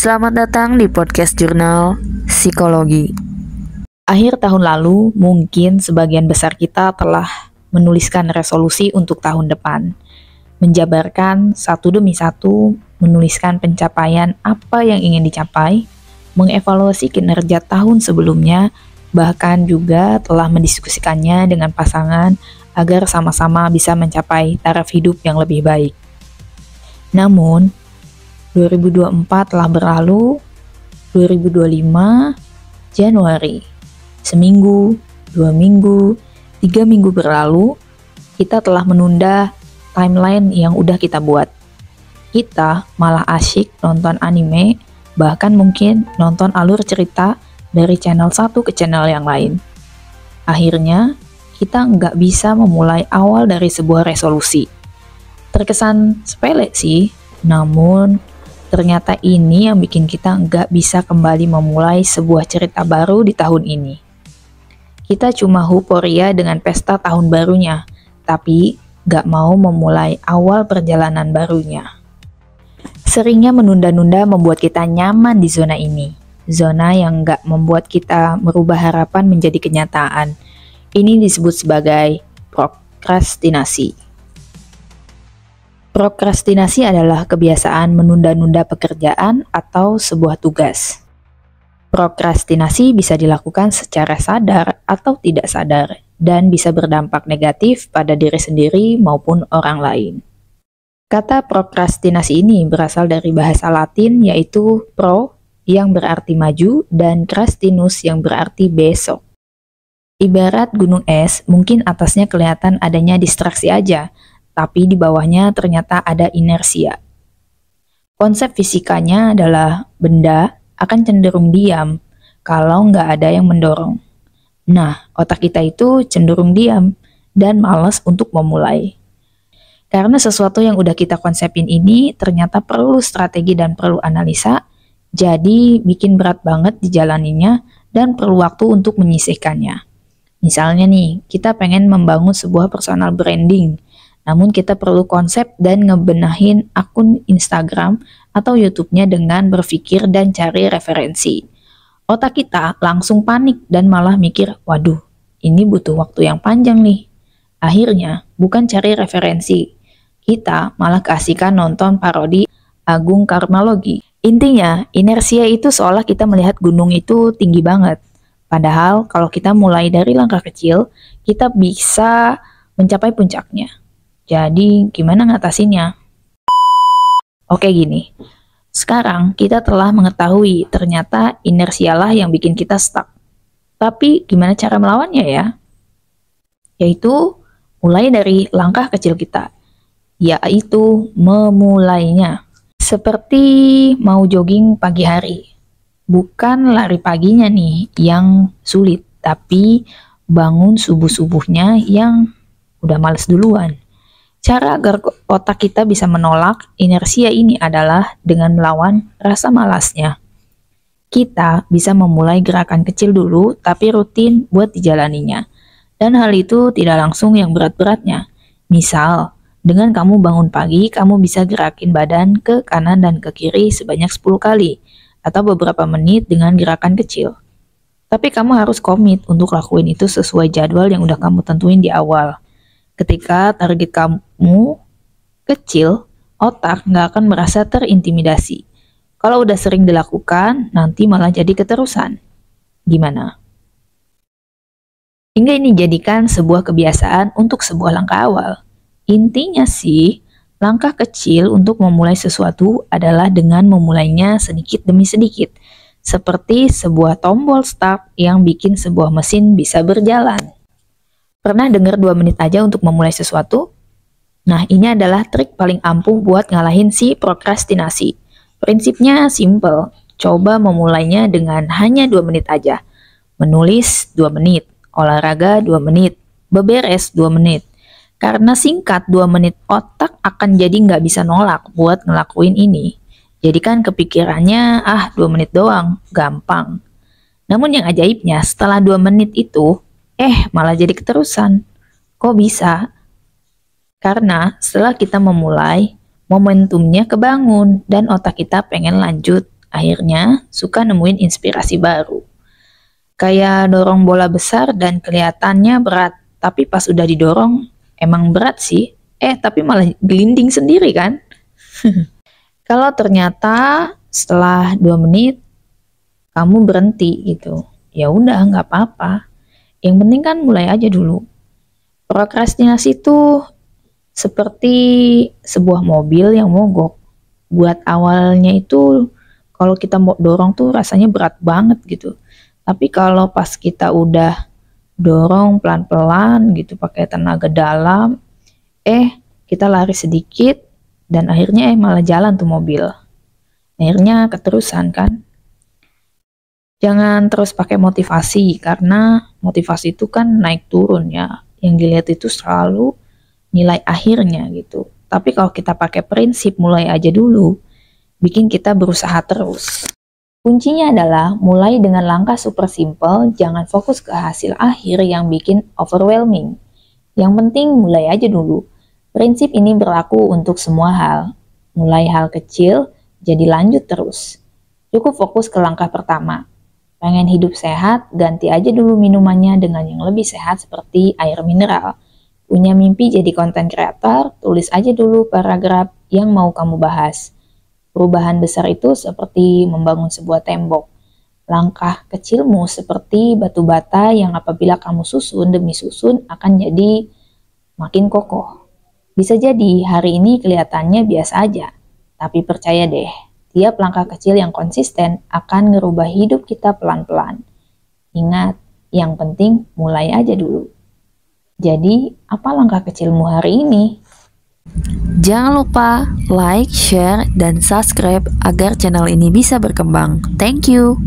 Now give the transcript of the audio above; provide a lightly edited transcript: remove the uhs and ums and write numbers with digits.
Selamat datang di podcast Jurnal Psikologi. Akhir tahun lalu, mungkin sebagian besar kita telah menuliskan resolusi untuk tahun depan. Menjabarkan satu demi satu, menuliskan pencapaian apa yang ingin dicapai, mengevaluasi kinerja tahun sebelumnya, bahkan juga telah mendiskusikannya dengan pasangan agar sama-sama bisa mencapai taraf hidup yang lebih baik. Namun, 2024 telah berlalu, 2025 Januari. Seminggu, 2 minggu, 3 minggu berlalu, kita telah menunda timeline yang udah kita buat. Kita malah asyik nonton anime, bahkan mungkin nonton alur cerita dari channel satu ke channel yang lain. Akhirnya, kita nggak bisa memulai awal dari sebuah resolusi. Terkesan sepele sih, namun ternyata ini yang bikin kita nggak bisa kembali memulai sebuah cerita baru di tahun ini. Kita cuma euforia dengan pesta tahun barunya, tapi nggak mau memulai awal perjalanan barunya. Seringnya menunda-nunda membuat kita nyaman di zona ini. Zona yang nggak membuat kita merubah harapan menjadi kenyataan. Ini disebut sebagai prokrastinasi. Prokrastinasi adalah kebiasaan menunda-nunda pekerjaan atau sebuah tugas. Prokrastinasi bisa dilakukan secara sadar atau tidak sadar dan bisa berdampak negatif pada diri sendiri maupun orang lain. Kata prokrastinasi ini berasal dari bahasa Latin yaitu pro yang berarti maju dan krastinus yang berarti besok. Ibarat gunung es, mungkin atasnya kelihatan adanya distraksi aja, tapi di bawahnya ternyata ada inersia. Konsep fisikanya adalah benda akan cenderung diam kalau nggak ada yang mendorong. Nah, otak kita itu cenderung diam dan malas untuk memulai. Karena sesuatu yang udah kita konsepin ini ternyata perlu strategi dan perlu analisa, jadi bikin berat banget dijalaninya dan perlu waktu untuk menyisihkannya. Misalnya nih, kita pengen membangun sebuah personal branding, namun kita perlu konsep dan ngebenahin akun Instagram atau YouTube-nya dengan berpikir dan cari referensi. Otak kita langsung panik dan malah mikir, waduh, ini butuh waktu yang panjang nih. Akhirnya, bukan cari referensi, kita malah keasikan nonton parodi Agung Karmalogi. Intinya, inersia itu seolah kita melihat gunung itu tinggi banget. Padahal, kalau kita mulai dari langkah kecil, kita bisa mencapai puncaknya. Jadi, gimana ngatasinnya? Oke gini, sekarang kita telah mengetahui ternyata inersialah yang bikin kita stuck. Tapi, gimana cara melawannya ya? Yaitu, mulai dari langkah kecil kita, yaitu memulainya. Seperti mau jogging pagi hari. Bukan lari paginya nih yang sulit, tapi bangun subuh-subuhnya yang udah males duluan. Cara agar otak kita bisa menolak inersia ini adalah dengan melawan rasa malasnya. Kita bisa memulai gerakan kecil dulu, tapi rutin buat dijalaninya. Dan hal itu tidak langsung yang berat-beratnya. Misal, dengan kamu bangun pagi, kamu bisa gerakin badan ke kanan dan ke kiri sebanyak 10 kali, atau beberapa menit dengan gerakan kecil. Tapi kamu harus komit untuk lakuin itu sesuai jadwal yang udah kamu tentuin di awal. Ketika target kamu kecil, otak nggak akan merasa terintimidasi. Kalau udah sering dilakukan, nanti malah jadi keterusan. Gimana? Hingga ini jadikan sebuah kebiasaan untuk sebuah langkah awal. Intinya sih, langkah kecil untuk memulai sesuatu adalah dengan memulainya sedikit demi sedikit. Seperti sebuah tombol start yang bikin sebuah mesin bisa berjalan. Pernah dengar 2 menit aja untuk memulai sesuatu? Nah, ini adalah trik paling ampuh buat ngalahin si prokrastinasi. Prinsipnya simple, coba memulainya dengan hanya 2 menit aja. Menulis 2 menit, olahraga 2 menit, beberes 2 menit. Karena singkat 2 menit, otak akan jadi nggak bisa nolak buat ngelakuin ini. Jadi kan kepikirannya, 2 menit doang, gampang. Namun yang ajaibnya, setelah 2 menit itu, malah jadi keterusan. Kok bisa? Karena setelah kita memulai, momentumnya kebangun dan otak kita pengen lanjut akhirnya suka nemuin inspirasi baru. Kayak dorong bola besar dan kelihatannya berat, tapi pas udah didorong emang berat sih, tapi malah gelinding sendiri kan. Kalau ternyata setelah 2 menit kamu berhenti gitu, ya udah nggak apa-apa. Yang penting kan mulai aja dulu. Prokrastinasi itu seperti sebuah mobil yang mogok. Buat awalnya itu kalau kita mau dorong tuh rasanya berat banget gitu. Tapi kalau pas kita udah dorong pelan-pelan gitu pakai tenaga dalam, kita lari sedikit dan akhirnya malah jalan tuh mobil. Akhirnya keterusan kan. Jangan terus pakai motivasi, karena motivasi itu kan naik turun ya. Yang dilihat itu selalu nilai akhirnya gitu. Tapi kalau kita pakai prinsip mulai aja dulu, bikin kita berusaha terus. Kuncinya adalah mulai dengan langkah super simple, jangan fokus ke hasil akhir yang bikin overwhelming. Yang penting mulai aja dulu. Prinsip ini berlaku untuk semua hal. Mulai hal kecil, jadi lanjut terus. Cukup fokus ke langkah pertama. Pengen hidup sehat, ganti aja dulu minumannya dengan yang lebih sehat seperti air mineral. Punya mimpi jadi konten kreator, tulis aja dulu paragraf yang mau kamu bahas. Perubahan besar itu seperti membangun sebuah tembok. Langkah kecilmu seperti batu bata yang apabila kamu susun demi susun akan jadi makin kokoh. Bisa jadi hari ini kelihatannya biasa aja, tapi percaya deh, tiap langkah kecil yang konsisten akan ngerubah hidup kita pelan-pelan. Ingat, yang penting mulai aja dulu. Jadi, apa langkah kecilmu hari ini? Jangan lupa like, share, dan subscribe agar channel ini bisa berkembang. Thank you.